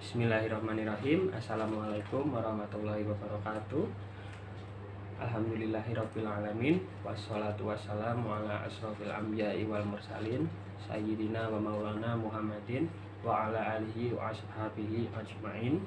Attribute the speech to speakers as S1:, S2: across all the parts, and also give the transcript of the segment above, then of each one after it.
S1: Bismillahirrahmanirrahim. Assalamualaikum warahmatullahi wabarakatuh. Alhamdulillahirabbil alamin. Wassalatu wassalamu ala asrofil anbiya'i wal mursalin sayyidina wa maulana Muhammadin wa ala alihi wa ashabihi ajmain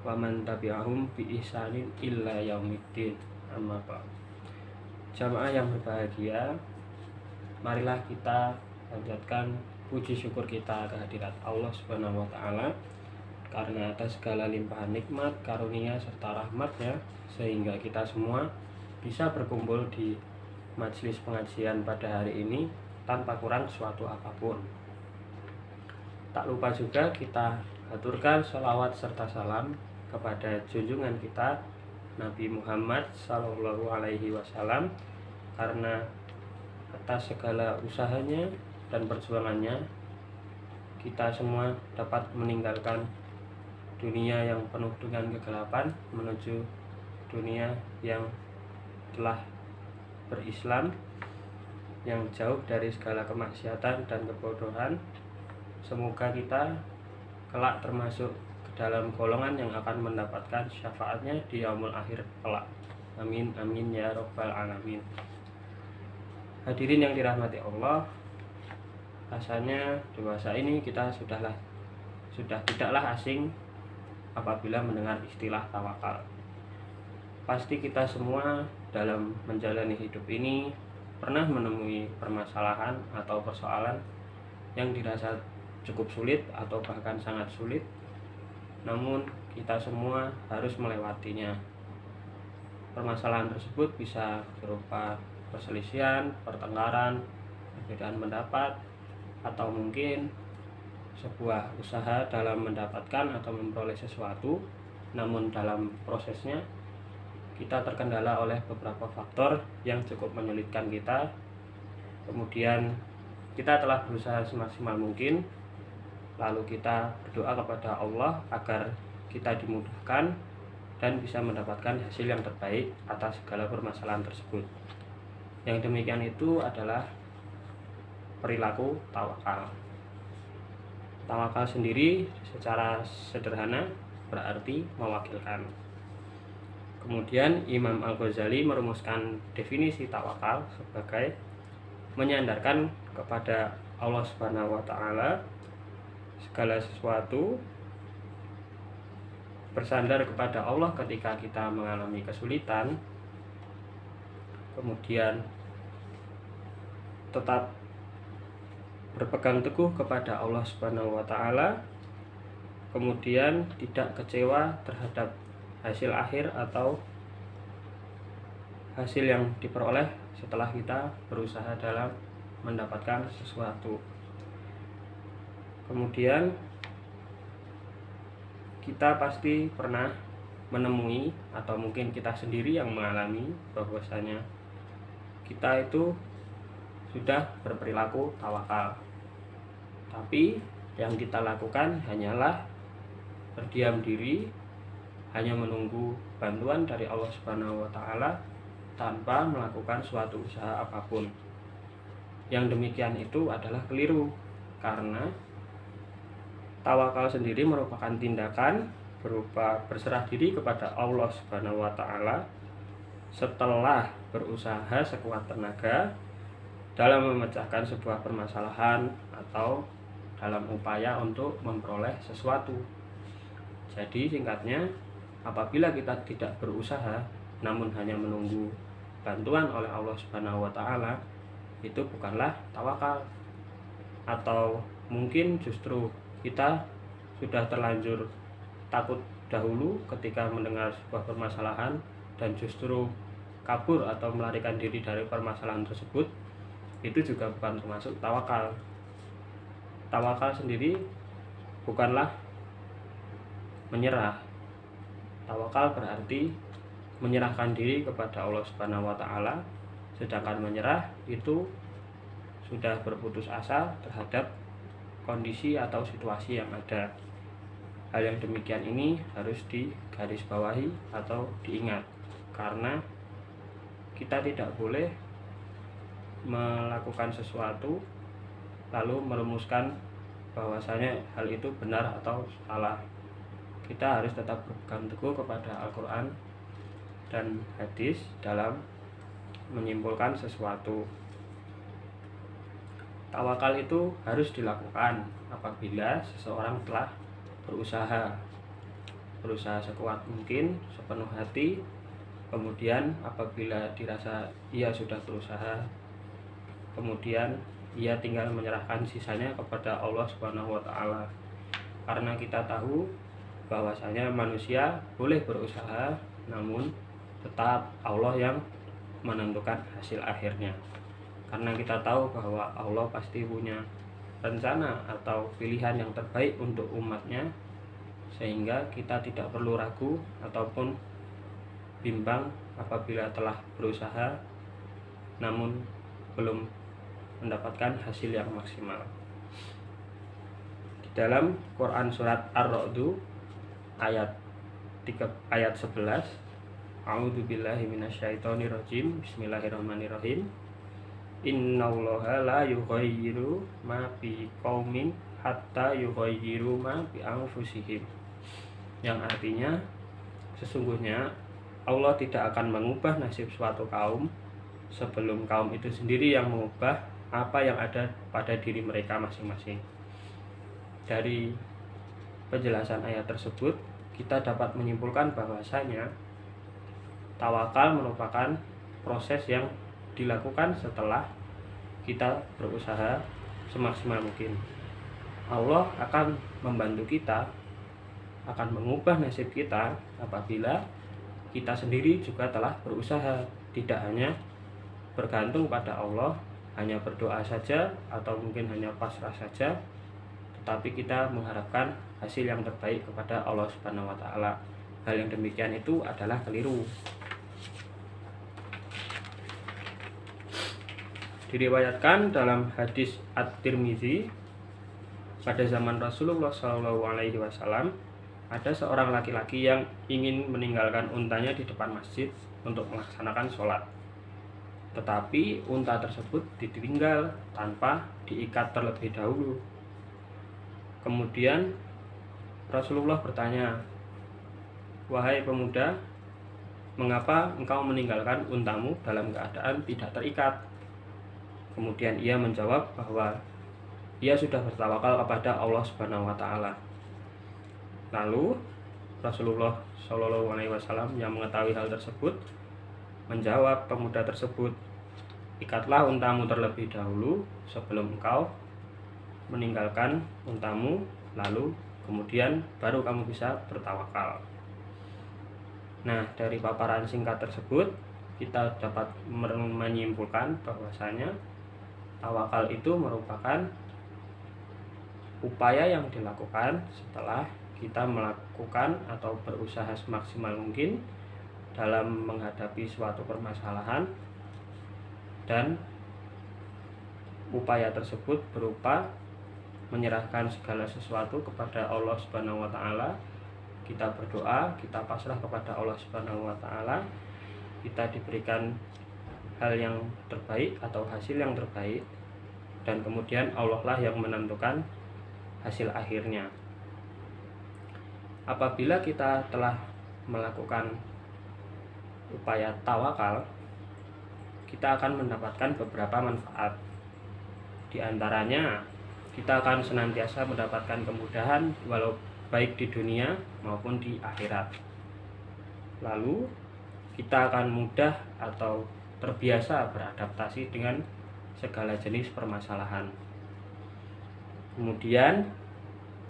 S1: wa man tabi'ahum bi ihsanin illa yaumiddin. Amma ba'd. Jamaah yang berbahagia, marilah kita panjatkan puji syukur kita kehadirat Allah Subhanahu wa taala karena atas segala limpahan nikmat, karunia serta rahmatnya, sehingga kita semua bisa berkumpul di majelis pengajian pada hari ini tanpa kurang suatu apapun. Tak lupa juga kita aturkan sholawat serta salam kepada junjungan kita Nabi Muhammad Sallallahu Alaihi Wasallam, karena atas segala usahanya dan perjuangannya kita semua dapat meninggalkan dunia yang penuh dengan kegelapan menuju dunia yang telah berislam, yang jauh dari segala kemaksiatan dan kebodohan. Semoga kita kelak termasuk ke dalam golongan yang akan mendapatkan syafaatnya di yaumul akhir kelak. Amin amin ya robbal alamin. Hadirin yang dirahmati Allah, rasanya dewasa ini kita sudah tidaklah asing apabila mendengar istilah tawakal. Pasti kita semua dalam menjalani hidup ini pernah menemui permasalahan atau persoalan yang dirasa cukup sulit atau bahkan sangat sulit, namun kita semua harus melewatinya. Permasalahan tersebut bisa berupa perselisihan, pertengkaran, perbedaan pendapat, atau mungkin sebuah usaha dalam mendapatkan atau memperoleh sesuatu, namun dalam prosesnya kita terkendala oleh beberapa faktor yang cukup menyulitkan kita. Kemudian kita telah berusaha semaksimal mungkin, lalu kita berdoa kepada Allah agar kita dimudahkan dan bisa mendapatkan hasil yang terbaik atas segala permasalahan tersebut. Yang demikian itu adalah perilaku tawakal. Tawakal sendiri secara sederhana berarti mewakilkan. Kemudian Imam Al-Ghazali merumuskan definisi tawakal sebagai menyandarkan kepada Allah Subhanahu wa taala segala sesuatu, bersandar kepada Allah ketika kita mengalami kesulitan, kemudian tetap berpegang teguh kepada Allah Subhanahu wa taala, kemudian tidak kecewa terhadap hasil akhir atau hasil yang diperoleh setelah kita berusaha dalam mendapatkan sesuatu. Kemudian kita pasti pernah menemui atau mungkin kita sendiri yang mengalami bahwasanya kita itu sudah berperilaku tawakal, tapi yang kita lakukan hanyalah berdiam diri, hanya menunggu bantuan dari Allah Subhanahu wa taala tanpa melakukan suatu usaha apapun. Yang demikian itu adalah keliru, karena tawakal sendiri merupakan tindakan berupa berserah diri kepada Allah Subhanahu wa taala setelah berusaha sekuat tenaga dalam memecahkan sebuah permasalahan atau dalam upaya untuk memperoleh sesuatu. Jadi singkatnya, apabila kita tidak berusaha namun hanya menunggu bantuan oleh Allah Subhanahu wa taala, itu bukanlah tawakal. Atau mungkin justru kita sudah terlanjur takut dahulu ketika mendengar sebuah permasalahan dan justru kabur atau melarikan diri dari permasalahan tersebut, itu juga bukan termasuk tawakal. Tawakal sendiri bukanlah menyerah. Tawakal berarti menyerahkan diri kepada Allah Subhanahu wa taala, sedangkan menyerah itu sudah berputus asa terhadap kondisi atau situasi yang ada. Hal yang demikian ini harus digarisbawahi atau diingat, karena kita tidak boleh melakukan sesuatu lalu merumuskan bahwasanya hal itu benar atau salah. kita harus tetap berpegang teguh kepada Al-Quran dan hadis dalam menyimpulkan sesuatu. Tawakal itu harus dilakukan apabila seseorang telah berusaha sekuat mungkin, sepenuh hati. Kemudian apabila dirasa ia sudah berusaha, kemudian ia tinggal menyerahkan sisanya kepada Allah Subhanahu wa taala. Karena kita tahu bahwasanya manusia boleh berusaha, namun tetap Allah yang menentukan hasil akhirnya. Karena kita tahu bahwa Allah pasti punya rencana atau pilihan yang terbaik untuk umatnya, sehingga kita tidak perlu ragu ataupun bimbang apabila telah berusaha namun belum mendapatkan hasil yang maksimal. Di dalam Quran surat Ar-Ra'd ayat 11, A'udzubillahi minasyaitonirrajim. Bismillahirrahmanirrahim. Innallaha la yughayyiru ma bi qaumin hatta yughayyiru ma bi anfusihim. Yang artinya sesungguhnya Allah tidak akan mengubah nasib suatu kaum sebelum kaum itu sendiri yang mengubah apa yang ada pada diri mereka masing-masing. Dari penjelasan ayat tersebut, kita dapat menyimpulkan bahwasanya tawakal merupakan proses yang dilakukan setelah kita berusaha semaksimal mungkin. Allah akan membantu kita, akan mengubah nasib kita apabila kita sendiri juga telah berusaha, tidak hanya bergantung pada Allah, hanya berdoa saja atau mungkin hanya pasrah saja, tetapi kita mengharapkan hasil yang terbaik kepada Allah Subhanahu wa taala. Hal yang demikian itu adalah keliru. Diriwayatkan dalam hadis At-Tirmizi, pada zaman Rasulullah SAW ada seorang laki-laki yang ingin meninggalkan untanya di depan masjid untuk melaksanakan sholat. Tetapi unta tersebut ditinggal tanpa diikat terlebih dahulu. Kemudian Rasulullah bertanya, "Wahai pemuda, mengapa engkau meninggalkan untamu dalam keadaan tidak terikat?" Kemudian ia menjawab bahwa ia sudah bertawakal kepada Allah Subhanahu wa taala. Lalu Rasulullah SAW yang mengetahui hal tersebut menjawab pemuda tersebut, "Ikatlah untamu terlebih dahulu sebelum engkau meninggalkan untamu, lalu kemudian baru kamu bisa bertawakal." Nah, dari paparan singkat tersebut kita dapat menyimpulkan bahwasanya tawakal itu merupakan upaya yang dilakukan setelah kita melakukan atau berusaha semaksimal mungkin dalam menghadapi suatu permasalahan, dan upaya tersebut berupa menyerahkan segala sesuatu kepada Allah Subhanahu wa taala. Kita berdoa, kita pasrah kepada Allah Subhanahu wa taala, kita diberikan hal yang terbaik atau hasil yang terbaik, dan kemudian Allah lah yang menentukan hasil akhirnya. Apabila kita telah melakukan upaya tawakal, kita akan mendapatkan beberapa manfaat. Di antaranya, kita akan senantiasa mendapatkan kemudahan walau baik di dunia maupun di akhirat. Lalu kita akan mudah atau terbiasa beradaptasi dengan segala jenis permasalahan. Kemudian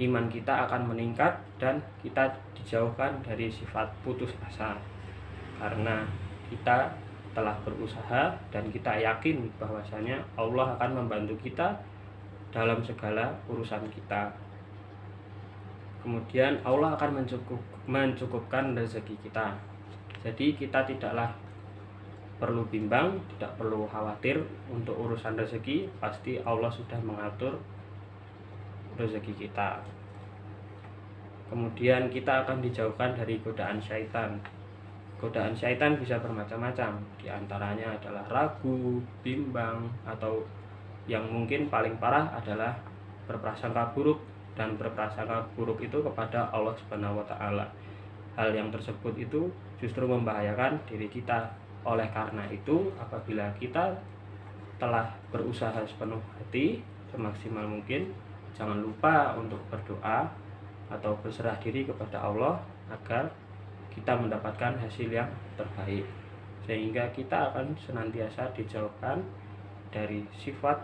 S1: iman kita akan meningkat dan kita dijauhkan dari sifat putus asa, karena kita telah berusaha dan kita yakin bahwasanya Allah akan membantu kita dalam segala urusan kita. Kemudian Allah akan mencukupkan rezeki kita. Jadi kita tidaklah perlu bimbang, tidak perlu khawatir untuk urusan rezeki, pasti Allah sudah mengatur rezeki kita. Kemudian kita akan dijauhkan dari godaan syaitan. Godaan syaitan bisa bermacam-macam, di antaranya adalah ragu, bimbang, atau yang mungkin paling parah adalah berprasangka buruk dan berprasangka buruk itu kepada Allah Subhanahu wa taala. Hal yang tersebut itu justru membahayakan diri kita. Oleh karena itu, apabila kita telah berusaha sepenuh hati semaksimal mungkin, jangan lupa untuk berdoa atau berserah diri kepada Allah agar kita mendapatkan hasil yang terbaik, sehingga kita akan senantiasa dijauhkan dari sifat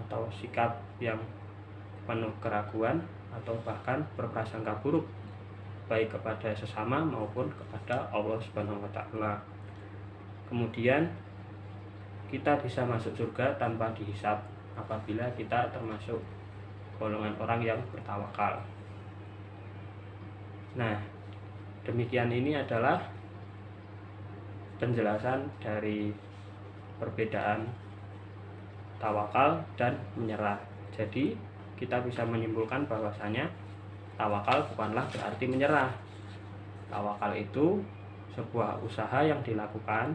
S1: atau sikap yang penuh keraguan atau bahkan berprasangka buruk baik kepada sesama maupun kepada Allah Subhanahu wa taala. Kemudian kita bisa masuk surga tanpa dihisab apabila kita termasuk golongan orang yang bertawakal. Nah, demikian ini adalah penjelasan dari perbedaan tawakal dan menyerah. Jadi kita bisa menyimpulkan bahwasanya tawakal bukanlah berarti menyerah. Tawakal itu sebuah usaha yang dilakukan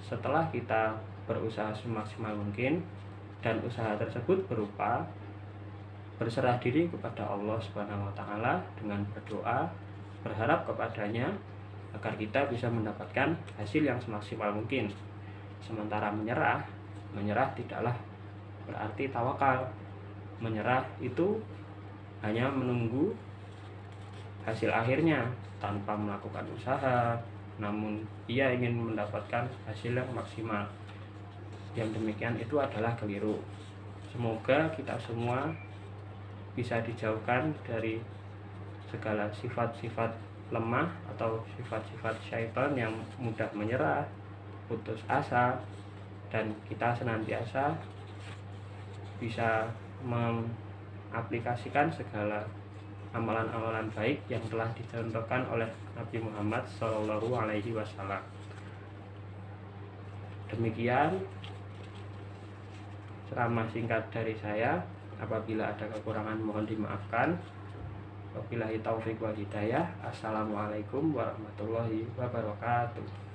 S1: setelah kita berusaha semaksimal mungkin, dan usaha tersebut berupa berserah diri kepada Allah Subhanahu wa taala dengan berdoa, berharap kepadanya agar kita bisa mendapatkan hasil yang semaksimal mungkin. Sementara menyerah tidaklah berarti tawakal. Menyerah itu hanya menunggu hasil akhirnya tanpa melakukan usaha, namun ia ingin mendapatkan hasil yang maksimal. Yang demikian itu adalah keliru. Semoga kita semua bisa dijauhkan dari segala sifat-sifat lemah atau sifat-sifat syaitan yang mudah menyerah, putus asa, dan kita senantiasa bisa mengaplikasikan segala amalan-amalan baik yang telah dicontohkan oleh Nabi Muhammad SAW. Demikian ceramah singkat dari saya. Apabila ada kekurangan mohon dimaafkan. Wabillahi taufik wal hidayah. Assalamualaikum warahmatullahi wabarakatuh.